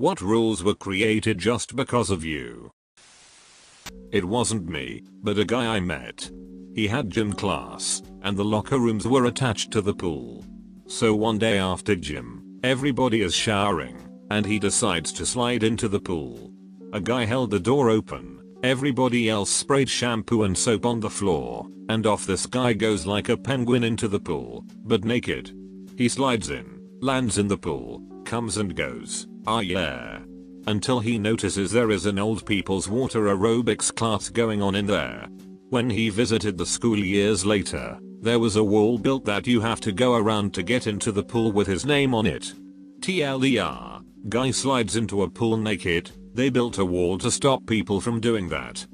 What rules were created just because of you? It wasn't me, but a guy I met. He had gym class, and the locker rooms were attached to the pool. So one day after gym, everybody is showering, and he decides to slide into the pool. A guy held the door open, everybody else sprayed shampoo and soap on the floor, and off this guy goes like a penguin into the pool, but naked. He slides in, lands in the pool, comes and goes, ah yeah. Until he notices there is an old people's water aerobics class going on in there. When he visited the school years later, there was a wall built that you have to go around to get into the pool with his name on it. TLDR, guy slides into a pool naked, they built a wall to stop people from doing that.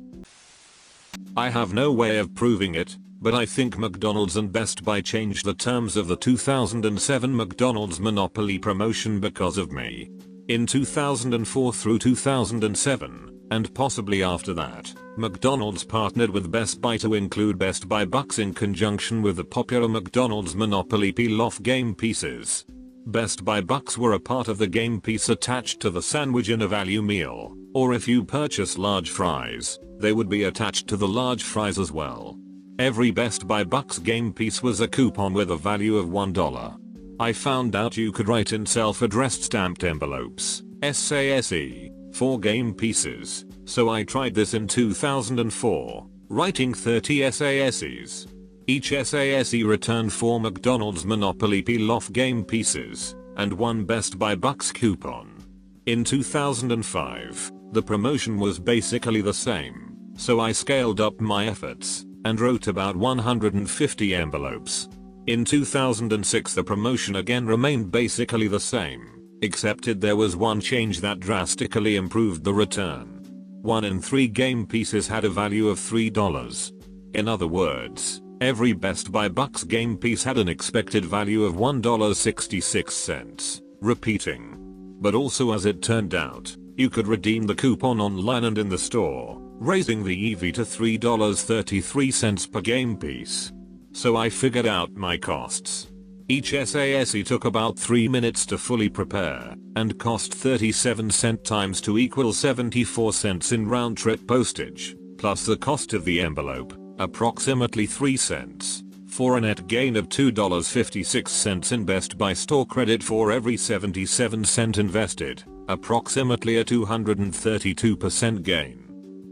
I have no way of proving it, but I think McDonald's and Best Buy changed the terms of the 2007 McDonald's Monopoly promotion because of me. In 2004 through 2007, and possibly after that, McDonald's partnered with Best Buy to include Best Buy Bucks in conjunction with the popular McDonald's Monopoly peel-off game pieces. Best Buy Bucks were a part of the game piece attached to the sandwich in a value meal, or if you purchase large fries, they would be attached to the large fries as well. Every Best Buy Bucks game piece was a coupon with a value of $1. I found out you could write in self-addressed stamped envelopes, SASE, for game pieces, so I tried this in 2004, writing 30 SASEs. Each SASE returned 4 McDonald's Monopoly peel-off game pieces, and 1 Best Buy Bucks coupon. In 2005, the promotion was basically the same, so I scaled up my efforts, and wrote about 150 envelopes. In 2006 the promotion again remained basically the same, excepted there was one change that drastically improved the return. 1 in 3 game pieces had a value of $3. In other words, every Best Buy Bucks game piece had an expected value of $1.66, repeating. But also, as it turned out, you could redeem the coupon online and in the store, raising the EV to $3.33 per game piece. So I figured out my costs. Each SASE took about 3 minutes to fully prepare, and cost 37 cent times 2 equals 74 cents in round-trip postage, plus the cost of the envelope, approximately 3 cents, for a net gain of $2.56 in Best Buy store credit for every 77 cent invested, approximately a 232% gain.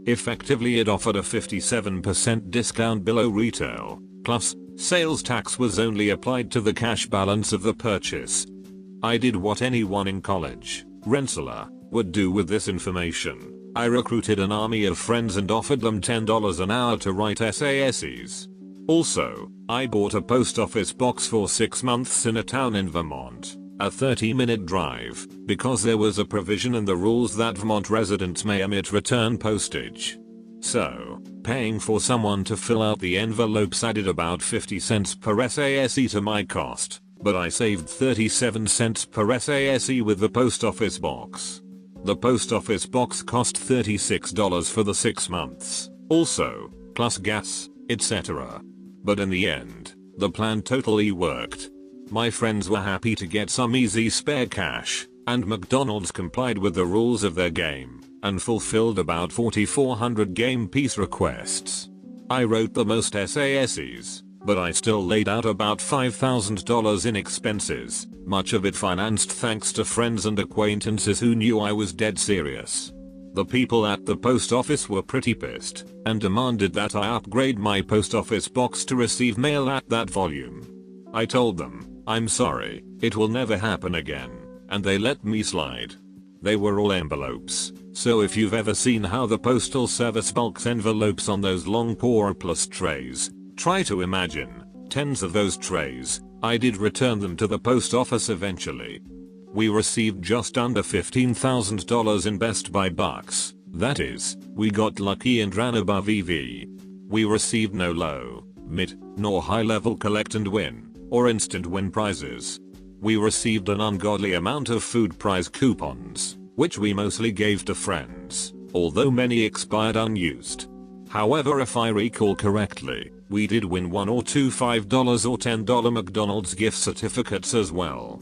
Effectively it offered a 57% discount below retail. Plus, sales tax was only applied to the cash balance of the purchase. I did what anyone in college, Rensselaer, would do with this information. I recruited an army of friends and offered them $10 an hour to write SASEs. Also, I bought a post office box for 6 months in a town in Vermont, a 30-minute drive, because there was a provision in the rules that Vermont residents may omit return postage. So, paying for someone to fill out the envelopes added about 50 cents per SASE to my cost, but I saved 37 cents per SASE with the post office box. The post office box cost $36 for the 6 months, also, plus gas, etc. But in the end, the plan totally worked. My friends were happy to get some easy spare cash, and McDonald's complied with the rules of their game, and fulfilled about 4,400 game piece requests. I wrote the most SASEs, but I still laid out about $5,000 in expenses, much of it financed thanks to friends and acquaintances who knew I was dead serious. The people at the post office were pretty pissed, and demanded that I upgrade my post office box to receive mail at that volume. I told them, I'm sorry, it will never happen again, and they let me slide. They were all envelopes, so if you've ever seen how the postal service bulks envelopes on those long Plus trays, try to imagine, tens of those trays. I did return them to the post office eventually. We received just under $15,000 in Best Buy Bucks, that is, we got lucky and ran above EV. We received no low, mid, nor high level collect and win, or instant win prizes. We received an ungodly amount of food prize coupons, which we mostly gave to friends, although many expired unused. However, if I recall correctly, we did win 1 or 2 $5 or $10 McDonald's gift certificates as well.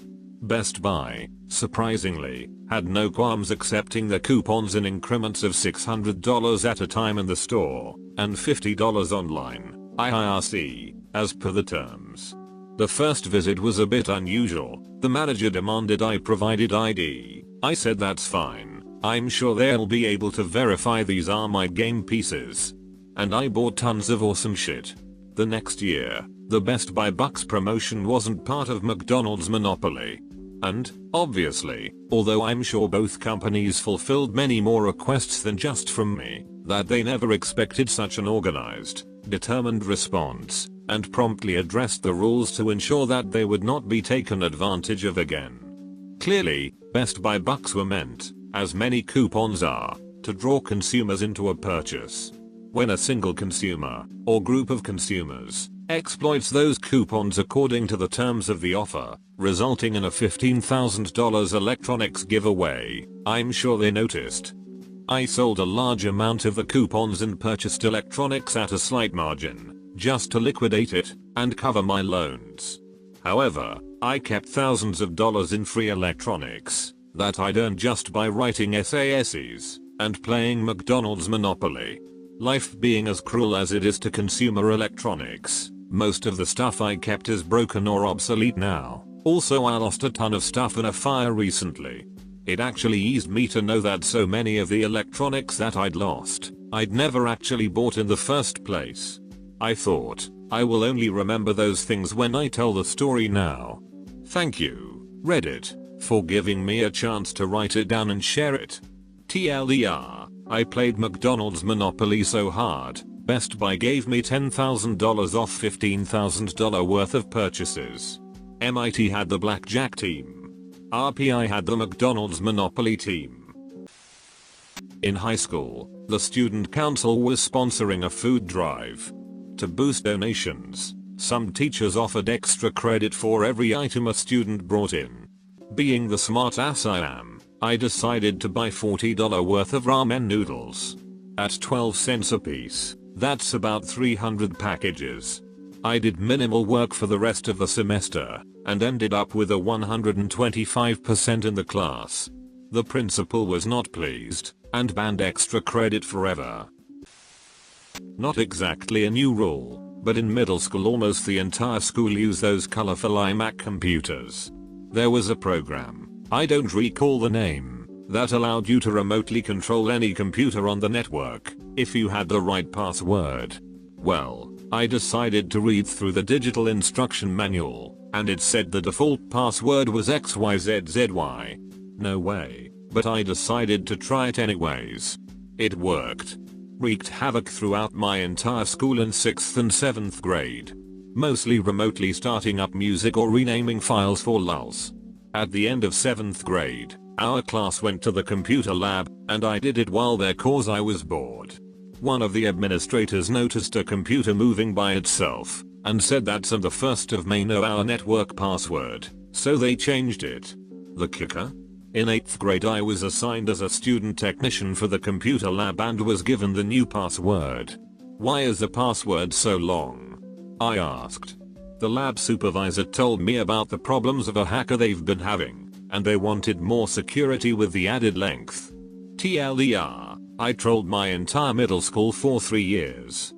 Best Buy, surprisingly, had no qualms accepting the coupons in increments of $600 at a time in the store, and $50 online, IRC, as per the terms. The first visit was a bit unusual. The manager demanded I provided ID. I said that's fine. I'm sure they'll be able to verify these are my game pieces. And I bought tons of awesome shit. The next year, the Best Buy Bucks promotion wasn't part of McDonald's monopoly. And, obviously, although I'm sure both companies fulfilled many more requests than just from me, that they never expected such an organized, determined response, and promptly addressed the rules to ensure that they would not be taken advantage of again. Clearly, Best Buy Bucks were meant, as many coupons are, to draw consumers into a purchase. When a single consumer, or group of consumers, exploits those coupons according to the terms of the offer, resulting in a $15,000 electronics giveaway, I'm sure they noticed. I sold a large amount of the coupons and purchased electronics at a slight margin, just to liquidate it, and cover my loans. However, I kept thousands of dollars in free electronics, that I'd earned just by writing SASs, and playing McDonald's Monopoly. Life being as cruel as it is to consumer electronics, most of the stuff I kept is broken or obsolete now. Also, I lost a ton of stuff in a fire recently. It actually eased me to know that so many of the electronics that I'd lost, I'd never actually bought in the first place. I thought, I will only remember those things when I tell the story now. Thank you, Reddit, for giving me a chance to write it down and share it. TLDR, I played McDonald's Monopoly so hard, Best Buy gave me $10,000 off $15,000 worth of purchases. MIT had the Blackjack team. RPI had the McDonald's Monopoly team. In high school, the student council was sponsoring a food drive. To boost donations, some teachers offered extra credit for every item a student brought in. Being the smart ass I am, I decided to buy $40 worth of ramen noodles. At 12 cents a piece, that's about 300 packages. I did minimal work for the rest of the semester, and ended up with a 125% in the class. The principal was not pleased, and banned extra credit forever. Not exactly a new rule, but in middle school almost the entire school used those colorful iMac computers. There was a program, I don't recall the name, that allowed you to remotely control any computer on the network, if you had the right password. Well, I decided to read through the digital instruction manual, and it said the default password was XYZZY. No way, but I decided to try it anyways. It worked. Wreaked havoc throughout my entire school in 6th and 7th grade. Mostly remotely starting up music or renaming files for lulz. At the end of 7th grade, our class went to the computer lab, and I did it while there cause I was bored. One of the administrators noticed a computer moving by itself, and said that's on the 1st of May no our network password, so they changed it. The kicker? In 8th grade I was assigned as a student technician for the computer lab and was given the new password. Why is the password so long? I asked. The lab supervisor told me about the problems of a hacker they've been having, and they wanted more security with the added length. TLDR, I trolled my entire middle school for 3 years.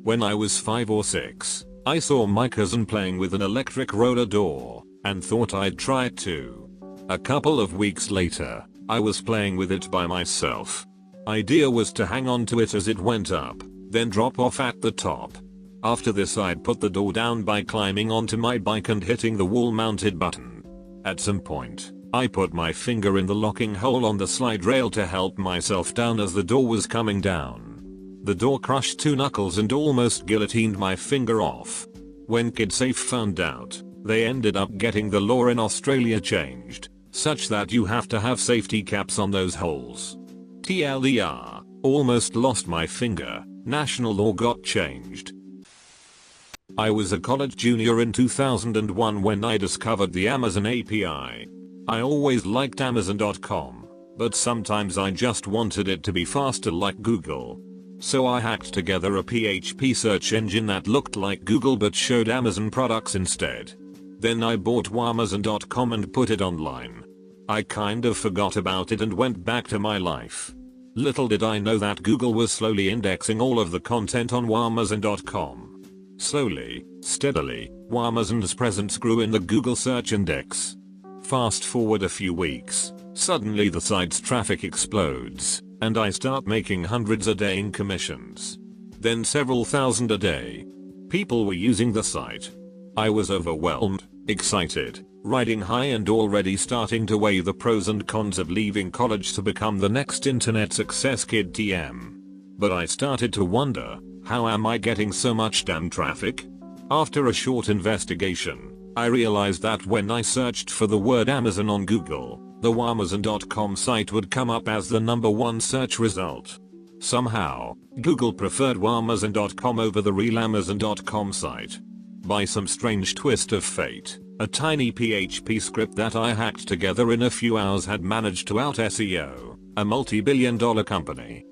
When I was 5 or 6, I saw my cousin playing with an electric roller door, and thought I'd try it too. A couple of weeks later, I was playing with it by myself. Idea was to hang on to it as it went up, then drop off at the top. After this I'd put the door down by climbing onto my bike and hitting the wall mounted button. At some point, I put my finger in the locking hole on the slide rail to help myself down as the door was coming down. The door crushed 2 knuckles and almost guillotined my finger off. When KidSafe found out, they ended up getting the law in Australia changed, such that you have to have safety caps on those holes. TLDR, almost lost my finger, national law got changed. I was a college junior in 2001 when I discovered the Amazon API. I always liked Amazon.com, but sometimes I just wanted it to be faster like Google. So I hacked together a PHP search engine that looked like Google but showed Amazon products instead. Then I bought Amazon.com and put it online. I kind of forgot about it and went back to my life. Little did I know that Google was slowly indexing all of the content on Amazon.com. Slowly, steadily, Amazon's presence grew in the Google search index. Fast forward a few weeks, suddenly the site's traffic explodes, and I start making hundreds a day in commissions. Then several thousand a day. People were using the site. I was overwhelmed, excited, riding high and already starting to weigh the pros and cons of leaving college to become the next internet success kid TM. But I started to wonder, how am I getting so much damn traffic? After a short investigation, I realized that when I searched for the word Amazon on Google, the Amazon.com site would come up as the #1 search result. Somehow, Google preferred Amazon.com over the real Amazon.com site. By some strange twist of fate, a tiny PHP script that I hacked together in a few hours had managed to out-SEO a multi-billion-dollar company.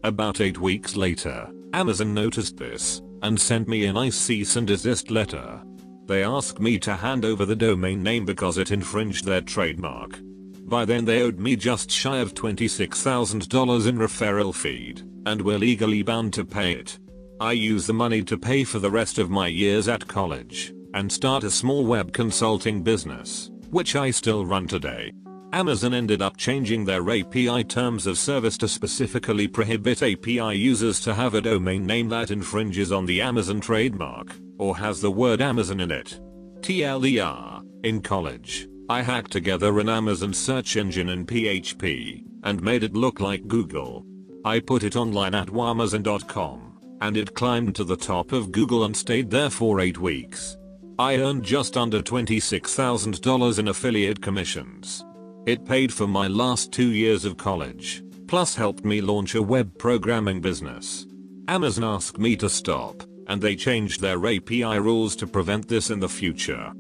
About 8 weeks later, Amazon noticed this and sent me a nice cease and desist letter. They asked me to hand over the domain name because it infringed their trademark. By then they owed me just shy of $26,000 in referral fee, and were legally bound to pay it. I used the money to pay for the rest of my years at college, and start a small web consulting business, which I still run today. Amazon ended up changing their API terms of service to specifically prohibit API users to have a domain name that infringes on the Amazon trademark, or has the word Amazon in it. TLDR, in college, I hacked together an Amazon search engine in PHP, and made it look like Google. I put it online at Amazon.com, and it climbed to the top of Google and stayed there for 8 weeks. I earned just under $26,000 in affiliate commissions. It paid for my last 2 years of college, plus helped me launch a web programming business. Amazon asked me to stop, and they changed their API rules to prevent this in the future.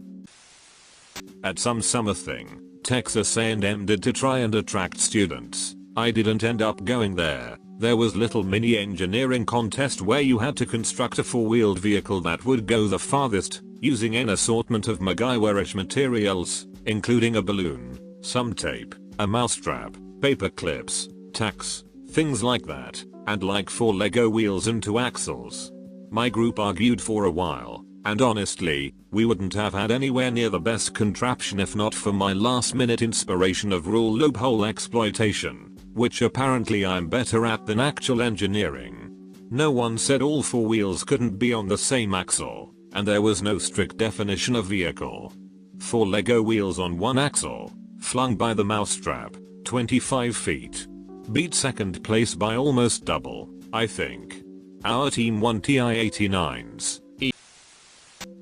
At some summer thing, Texas A&M did to try and attract students. I didn't end up going there. There was little mini engineering contest where you had to construct a four-wheeled vehicle that would go the farthest, using an assortment of MacGyverish materials, including a balloon, some tape, a mousetrap, paper clips, tacks, things like that, and like 4 Lego wheels and 2 axles. My group argued for a while, and honestly, we wouldn't have had anywhere near the best contraption if not for my last-minute inspiration of rule loophole exploitation, which apparently I'm better at than actual engineering. No one said all 4 wheels couldn't be on the same axle, and there was no strict definition of vehicle. 4 Lego wheels on 1 axle, flung by the mousetrap, 25 feet. Beat second place by almost double, I think. Our team won TI-89s.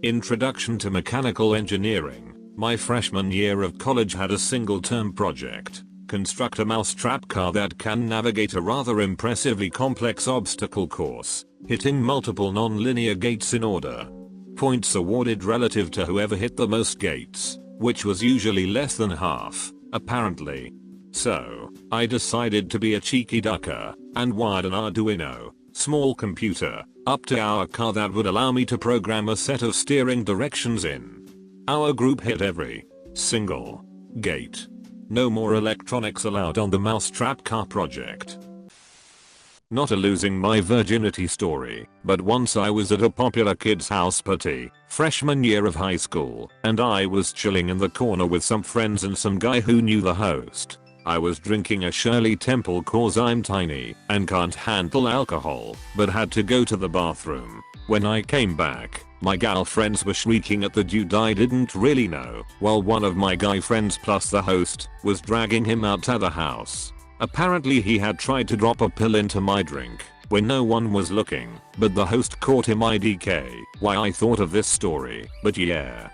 Introduction to Mechanical Engineering. My freshman year of college had a single term project. Construct a mousetrap car that can navigate a rather impressively complex obstacle course, hitting multiple non-linear gates in order. Points awarded relative to whoever hit the most gates, which was usually less than half, apparently. So, I decided to be a cheeky ducker, and wired an Arduino, small computer, up to our car that would allow me to program a set of steering directions in. Our group hit every single gate. No more electronics allowed on the mousetrap car project. Not a losing my virginity story, but once I was at a popular kid's house party, freshman year of high school, and I was chilling in the corner with some friends and some guy who knew the host. I was drinking a Shirley Temple cause I'm tiny and can't handle alcohol, but had to go to the bathroom. When I came back, my gal friends were shrieking at the dude I didn't really know, while one of my guy friends plus the host was dragging him out to the house. Apparently he had tried to drop a pill into my drink when no one was looking, but the host caught him. IDK why I thought of this story, but yeah.